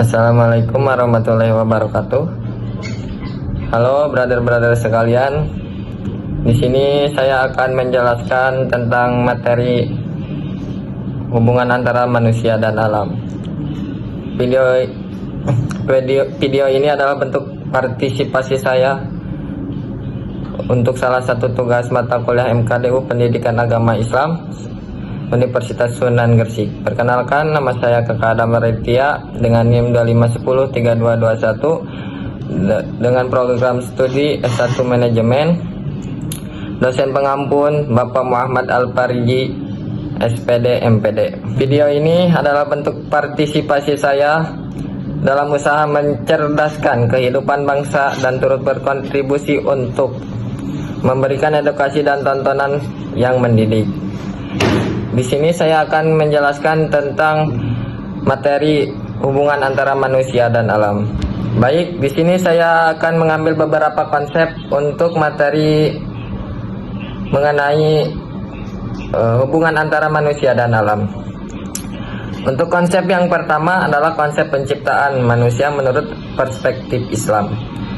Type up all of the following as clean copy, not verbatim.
Assalamualaikum warahmatullahi wabarakatuh. Halo brother-brother sekalian. Di sini saya akan menjelaskan tentang materi hubungan antara manusia dan alam. Video ini adalah bentuk partisipasi saya untuk salah satu tugas mata kuliah MKDU Pendidikan Agama Islam Universitas Sunan Gresik. Perkenalkan, nama saya Kakak Adam Retia dengan NIM 25103221 dengan program studi S1 Manajemen. Dosen pengampun Bapak Muhammad Al-Fariji, SPD MPD. Video ini adalah bentuk partisipasi saya dalam usaha mencerdaskan kehidupan bangsa dan turut berkontribusi untuk memberikan edukasi dan tontonan yang mendidik. Di sini saya akan menjelaskan tentang materi hubungan antara manusia dan alam. Baik, di sini saya akan mengambil beberapa konsep untuk materi mengenai hubungan antara manusia dan alam. Untuk konsep yang pertama adalah konsep penciptaan manusia menurut perspektif Islam.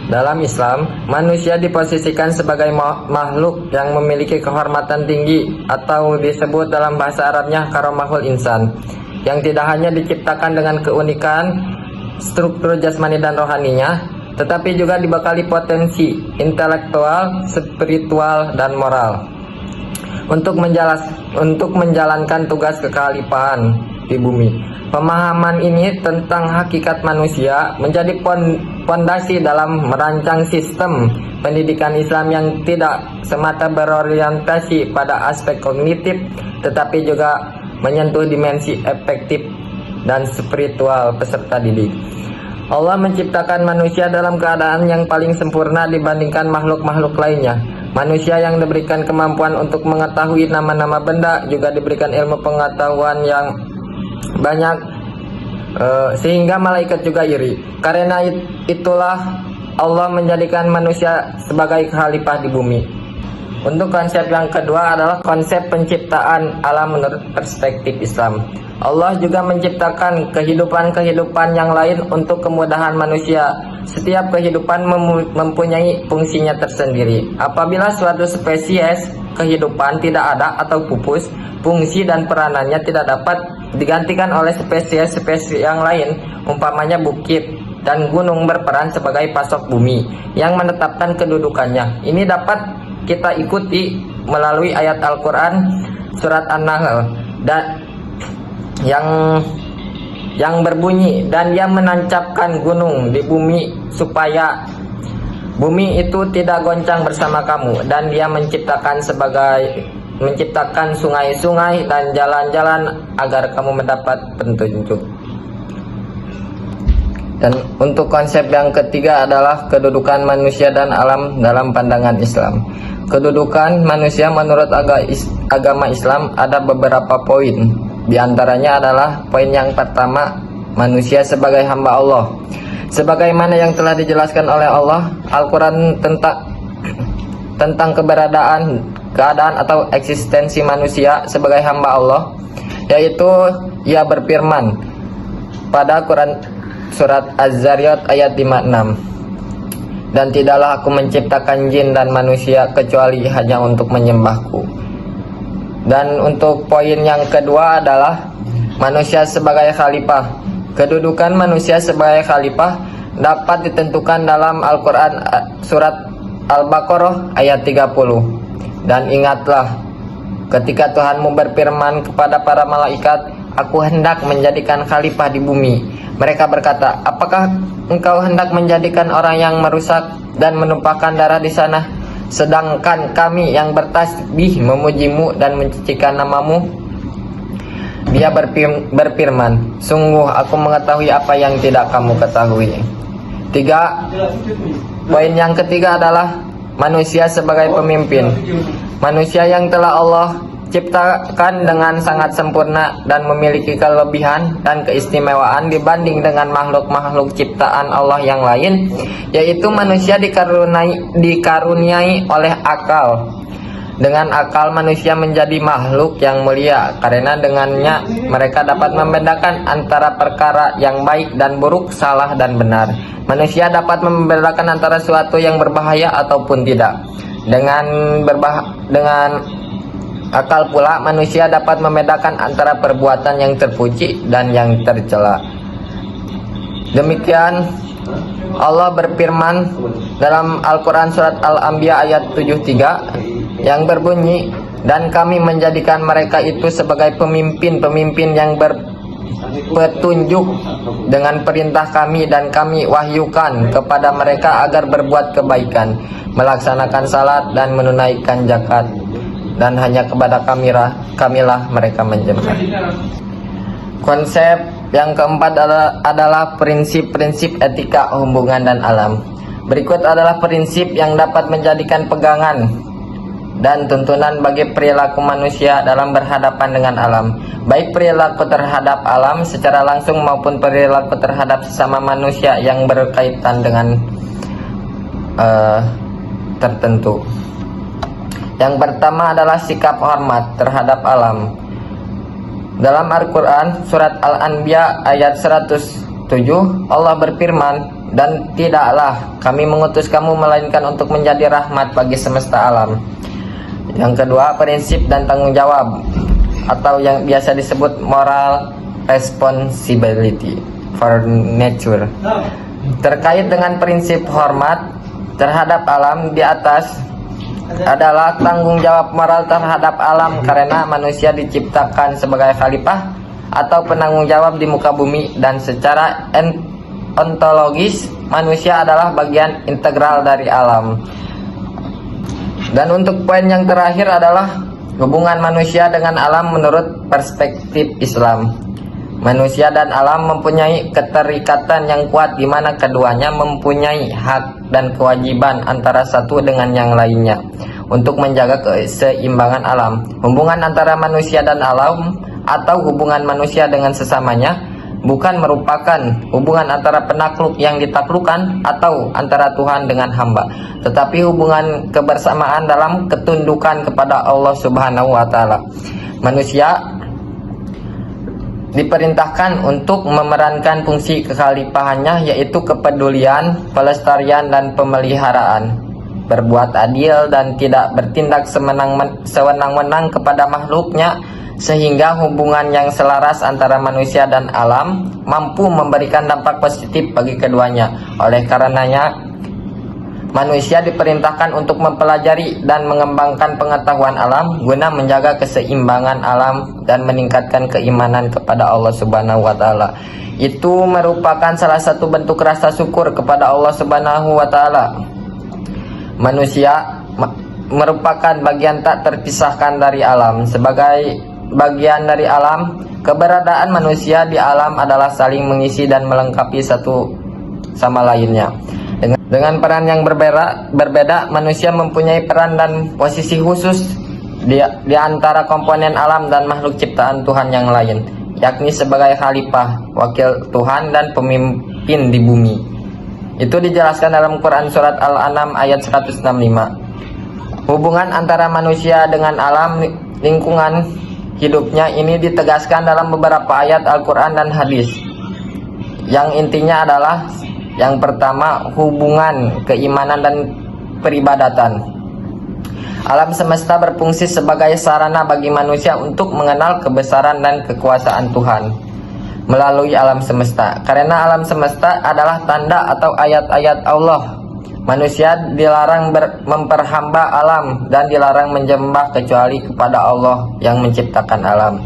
Dalam Islam, manusia diposisikan sebagai makhluk yang memiliki kehormatan tinggi atau disebut dalam bahasa Arabnya karomahul insan, yang tidak hanya diciptakan dengan keunikan struktur jasmani dan rohaninya, tetapi juga dibekali potensi intelektual, spiritual, dan moral untuk menjalankan tugas kekhalifahan di bumi. Pemahaman ini tentang hakikat manusia menjadi fondasi dalam merancang sistem pendidikan Islam yang tidak semata berorientasi pada aspek kognitif, tetapi juga menyentuh dimensi efektif dan spiritual peserta didik. Allah menciptakan manusia dalam keadaan yang paling sempurna dibandingkan makhluk-makhluk lainnya. Manusia yang diberikan kemampuan untuk mengetahui nama-nama benda juga diberikan ilmu pengetahuan yang banyak, sehingga malaikat juga iri. Karena itulah Allah menjadikan manusia sebagai khalifah di bumi. Untuk konsep yang kedua adalah konsep penciptaan alam menurut perspektif Islam. Allah juga menciptakan kehidupan yang lain untuk kemudahan manusia. Setiap kehidupan mempunyai fungsinya tersendiri. Apabila suatu spesies kehidupan tidak ada atau pupus, fungsi dan peranannya tidak dapat digantikan oleh spesies-spesies yang lain, umpamanya bukit dan gunung berperan sebagai pasok bumi yang menetapkan kedudukannya. Ini dapat kita ikuti melalui ayat Al-Quran surat An-Nahl dan yang berbunyi, dan Dia menancapkan gunung di bumi supaya bumi itu tidak goncang bersama kamu, dan Dia menciptakan sungai-sungai dan jalan-jalan agar kamu mendapat petunjuk. Dan untuk konsep yang ketiga adalah kedudukan manusia dan alam dalam pandangan Islam. Kedudukan manusia menurut agama Islam ada beberapa poin. Di antaranya adalah poin yang pertama, manusia sebagai hamba Allah. Sebagaimana yang telah dijelaskan oleh Allah Al-Quran tentang keadaan atau eksistensi manusia sebagai hamba Allah, yaitu Ia berfirman pada Quran surat Az-Zariyat ayat 56, dan tidaklah aku menciptakan jin dan manusia kecuali hanya untuk menyembahku. Dan untuk poin yang kedua adalah manusia sebagai khalifah. Kedudukan manusia sebagai khalifah dapat ditentukan dalam Al-Quran surat Al-Baqarah ayat 30. Dan ingatlah ketika Tuhanmu berfirman kepada para malaikat, aku hendak menjadikan khalifah di bumi. Mereka berkata, apakah engkau hendak menjadikan orang yang merusak dan menumpahkan darah di sana, sedangkan kami yang bertasbih memujimu dan mencucikan namamu? Dia berfirman, sungguh aku mengetahui apa yang tidak kamu ketahui. Poin yang ketiga adalah manusia sebagai pemimpin. Manusia yang telah Allah ciptakan dengan sangat sempurna dan memiliki kelebihan dan keistimewaan dibanding dengan makhluk-makhluk ciptaan Allah yang lain, yaitu manusia dikaruniai oleh akal Dengan akal manusia menjadi makhluk yang mulia karena dengannya mereka dapat membedakan antara perkara yang baik dan buruk, salah dan benar. Manusia dapat membedakan antara suatu yang berbahaya ataupun tidak. Dengan akal pula manusia dapat membedakan antara perbuatan yang terpuji dan yang tercela. Demikian Allah berfirman dalam Al-Quran surat Al-Anbiya ayat 73 yang berbunyi, dan kami menjadikan mereka itu sebagai pemimpin-pemimpin yang berpetunjuk dengan perintah kami, dan kami wahyukan kepada mereka agar berbuat kebaikan, melaksanakan salat dan menunaikan zakat, dan hanya kepada kamilah mereka menjemput. Konsep yang keempat adalah prinsip-prinsip etika hubungan dan alam. Berikut adalah prinsip yang dapat menjadikan pegangan dan tuntunan bagi perilaku manusia dalam berhadapan dengan alam, baik perilaku terhadap alam secara langsung maupun perilaku terhadap sesama manusia yang berkaitan dengan tertentu. Yang pertama adalah sikap hormat terhadap alam. Dalam Al-Quran surat Al-Anbiya ayat 107 Allah berfirman, dan tidaklah kami mengutus kamu melainkan untuk menjadi rahmat bagi semesta alam. Yang kedua, prinsip dan tanggung jawab atau yang biasa disebut moral responsibility for nature. Terkait dengan prinsip hormat terhadap alam di atas adalah tanggung jawab moral terhadap alam karena manusia diciptakan sebagai khalifah atau penanggung jawab di muka bumi, dan secara ontologis manusia adalah bagian integral dari alam. Dan untuk poin yang terakhir adalah hubungan manusia dengan alam menurut perspektif Islam. Manusia dan alam mempunyai keterikatan yang kuat di mana keduanya mempunyai hak dan kewajiban antara satu dengan yang lainnya untuk menjaga keseimbangan alam. Hubungan antara manusia dan alam atau hubungan manusia dengan sesamanya bukan merupakan hubungan antara penakluk yang ditaklukkan atau antara Tuhan dengan hamba, tetapi hubungan kebersamaan dalam ketundukan kepada Allah Subhanahu wa Ta'ala. Manusia diperintahkan untuk memerankan fungsi kekhalifahannya, yaitu kepedulian, pelestarian dan pemeliharaan, berbuat adil dan tidak bertindak sewenang-wenang kepada makhluknya, sehingga hubungan yang selaras antara manusia dan alam mampu memberikan dampak positif bagi keduanya. Oleh karenanya, manusia diperintahkan untuk mempelajari dan mengembangkan pengetahuan alam guna menjaga keseimbangan alam dan meningkatkan keimanan kepada Allah Subhanahu wa Ta'ala. Itu merupakan salah satu bentuk rasa syukur kepada Allah Subhanahu wa Ta'ala. Manusia merupakan bagian tak terpisahkan dari alam. Sebagai bagian dari alam, keberadaan manusia di alam adalah saling mengisi dan melengkapi satu sama lainnya. Dengan peran yang berbeda, manusia mempunyai peran dan posisi khusus di antara komponen alam dan makhluk ciptaan Tuhan yang lain, yakni sebagai khalifah, wakil Tuhan dan pemimpin di bumi. Itu dijelaskan dalam Quran surat Al-An'am ayat 165. Hubungan antara manusia dengan alam lingkungan hidupnya ini ditegaskan dalam beberapa ayat Al-Quran dan hadis, yang intinya adalah yang pertama, hubungan keimanan dan peribadatan. Alam semesta berfungsi sebagai sarana bagi manusia untuk mengenal kebesaran dan kekuasaan Tuhan melalui alam semesta. Karena alam semesta adalah tanda atau ayat-ayat Allah, manusia dilarang memperhamba alam dan dilarang menyembah kecuali kepada Allah yang menciptakan alam.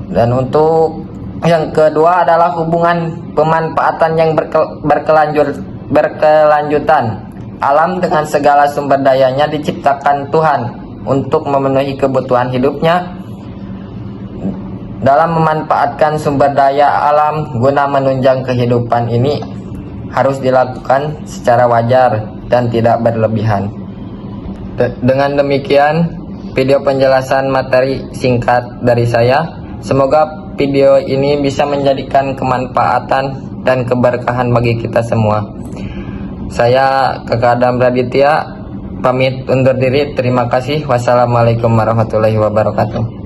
Dan untuk yang kedua adalah hubungan pemanfaatan yang berkelanjutan. Alam dengan segala sumber dayanya diciptakan Tuhan untuk memenuhi kebutuhan hidupnya. Dalam memanfaatkan sumber daya alam guna menunjang kehidupan ini harus dilakukan secara wajar dan tidak berlebihan. Dengan demikian, video penjelasan materi singkat dari saya. Semoga video ini bisa menjadikan kemanfaatan dan keberkahan bagi kita semua. Saya Kakak Adam Raditya pamit undur diri. Terima kasih. Wassalamualaikum warahmatullahi wabarakatuh.